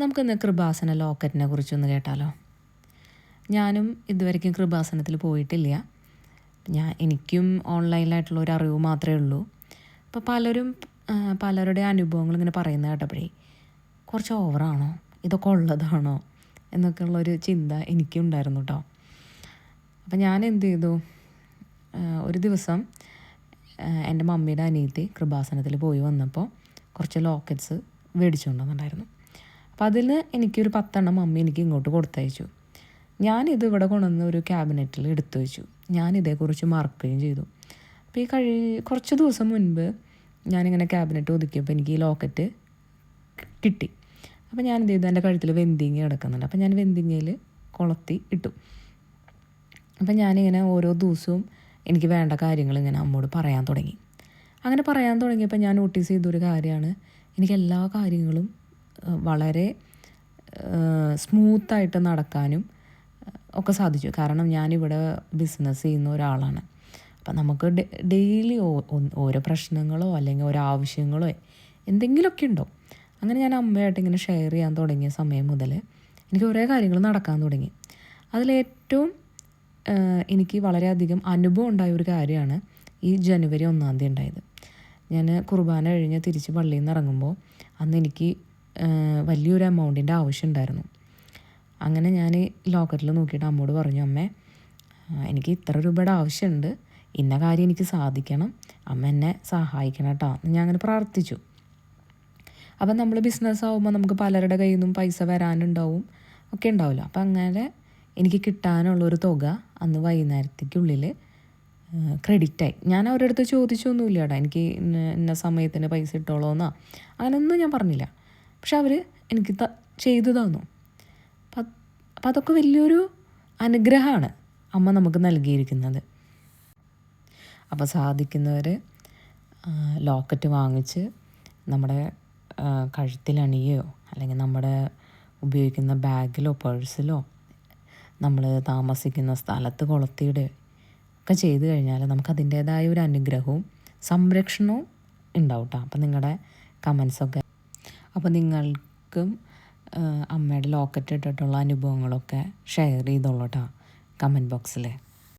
നമുക്കിന്ന് കൃപാസന ലോക്കറ്റിനെ കുറിച്ചൊന്ന് കേട്ടാലോ. ഞാനും ഇതുവരെയ്ക്കും കൃപാസനത്തിൽ പോയിട്ടില്ല. എനിക്കും ഓൺലൈനിലായിട്ടുള്ള ഒരു അറിവ് മാത്രമേ ഉള്ളൂ. അപ്പോൾ പലരും പലരുടെ അനുഭവങ്ങൾ ഇങ്ങനെ പറയുന്നത് കേട്ടപ്പോഴേ കുറച്ച് ഓവറാണോ, ഇതൊക്കെ ഉള്ളതാണോ എന്നൊക്കെ ഉള്ളൊരു ചിന്ത എനിക്കും ഉണ്ടായിരുന്നു കേട്ടോ. അപ്പം ഞാൻ എന്ത് ചെയ്തു, ഒരു ദിവസം എൻ്റെ മമ്മിയുടെ അനിയത്തി കൃപാസനത്തിൽ പോയി വന്നപ്പോൾ കുറച്ച് ലോക്കറ്റ്സ് മേടിച്ചുകൊണ്ടുവന്നിട്ടുണ്ടായിരുന്നു. അപ്പോൾ അതിൽ എനിക്കൊരു 10 എണ്ണം മമ്മി എനിക്ക് ഇങ്ങോട്ട് കൊടുത്തയച്ചു. ഞാനിത് ഇവിടെ കൊണ്ടുവന്ന് ഒരു ക്യാബിനറ്റിൽ എടുത്തു വെച്ചു. ഞാനിതേക്കുറിച്ച് മറക്കുകയും ചെയ്തു. അപ്പോൾ കുറച്ച് ദിവസം മുൻപ് ഞാനിങ്ങനെ ക്യാബിനറ്റ് ഒതുക്കിയപ്പോൾ എനിക്ക് ഈ ലോക്കറ്റ് കിട്ടി. അപ്പോൾ ഞാനെന്ത് ചെയ്തു, എൻ്റെ കഴുത്തിൽ വെന്തിങ്ങ കിടക്കുന്നുണ്ട്. അപ്പോൾ ഞാൻ വെന്തിങ്ങയിൽ കൊളുത്തി ഇട്ടു. അപ്പം ഞാനിങ്ങനെ ഓരോ ദിവസവും എനിക്ക് വേണ്ട കാര്യങ്ങൾ ഇങ്ങനെ അമ്മോട് പറയാൻ തുടങ്ങി. അങ്ങനെ പറയാൻ തുടങ്ങിയപ്പോൾ ഞാൻ നോട്ടീസ് ചെയ്തൊരു കാര്യമാണ്, എനിക്ക് എല്ലാ കാര്യങ്ങളും വളരെ സ്മൂത്തായിട്ട് നടക്കാനും ഒക്കെ സാധിച്ചു. കാരണം ഞാനിവിടെ ബിസിനസ് ചെയ്യുന്ന ഒരാളാണ്. അപ്പം നമുക്ക് ഡെയിലി ഓരോ പ്രശ്നങ്ങളോ അല്ലെങ്കിൽ ഓരോ ആവശ്യങ്ങളോ എന്തെങ്കിലുമൊക്കെ ഉണ്ടോ. അങ്ങനെ ഞാൻ അമ്മയായിട്ട് ഇങ്ങനെ ഷെയർ ചെയ്യാൻ തുടങ്ങിയ സമയം മുതൽ എനിക്ക് കുറേ കാര്യങ്ങൾ നടക്കാൻ തുടങ്ങി. അതിലേറ്റവും എനിക്ക് വളരെയധികം അനുഭവം ഉണ്ടായ ഒരു കാര്യമാണ് ഈ ജനുവരി 1-ാം തീയതി ഉണ്ടായത്. ഞാൻ കുർബാന കഴിഞ്ഞ് തിരിച്ച് പള്ളിയിൽ നിന്ന് ഇറങ്ങുമ്പോൾ അന്ന് എനിക്ക് വലിയൊരു എമൗണ്ടിൻ്റെ ആവശ്യം ഉണ്ടായിരുന്നു. അങ്ങനെ ഞാൻ ലോക്കറ്റിൽ നോക്കിയിട്ട് അമ്മോട് പറഞ്ഞു, അമ്മേ എനിക്ക് ഇത്ര രൂപയുടെ ആവശ്യമുണ്ട്, ഇന്ന കാര്യം എനിക്ക് സാധിക്കണം, അമ്മ എന്നെ സഹായിക്കണം കേട്ടോ എന്ന് ഞാൻ അങ്ങനെ പ്രാർത്ഥിച്ചു. അപ്പം നമ്മൾ ബിസിനസ് ആകുമ്പോൾ നമുക്ക് പലരുടെ കയ്യിൽ നിന്നും പൈസ വരാനുണ്ടാവും, ഒക്കെ ഉണ്ടാവില്ല. അപ്പം അങ്ങനെ എനിക്ക് കിട്ടാനുള്ളൊരു തുക അന്ന് വൈകുന്നേരത്തേക്കുള്ളിൽ ക്രെഡിറ്റായി. ഞാൻ അവരുടെ അടുത്ത് ചോദിച്ചൊന്നുമില്ല കേട്ടോ, എനിക്ക് ഇന്ന സമയത്തിന് പൈസ ഇട്ടോളൂന്നാ അങ്ങനെയൊന്നും ഞാൻ പറഞ്ഞില്ല. പക്ഷെ അവർ എനിക്ക് ചെയ്തു തന്നു. അപ്പം അതൊക്കെ വലിയൊരു അനുഗ്രഹമാണ് അമ്മ നമുക്ക് നൽകിയിരിക്കുന്നത്. അപ്പോൾ സാധിക്കുന്നവർ ലോക്കറ്റ് വാങ്ങിച്ച് നമ്മുടെ കഴുത്തിലണിയോ അല്ലെങ്കിൽ നമ്മുടെ ഉപയോഗിക്കുന്ന ബാഗിലോ പേഴ്സിലോ നമ്മൾ താമസിക്കുന്ന സ്ഥലത്ത് കൊളുത്തിയിടുകയോ ഒക്കെ ചെയ്തു കഴിഞ്ഞാൽ നമുക്കതിൻ്റേതായ ഒരു അനുഗ്രഹവും സംരക്ഷണവും ഉണ്ടാവും കേട്ടോ. അപ്പം നിങ്ങളുടെ കമൻസൊക്കെ, അപ്പോൾ നിങ്ങൾക്കും അമ്മയുടെ ലോക്കറ്റ് ഇട്ടിട്ടുള്ള അനുഭവങ്ങളൊക്കെ ഷെയർ ചെയ്തോളൂ കേട്ടോ കമൻറ്റ് ബോക്സിൽ.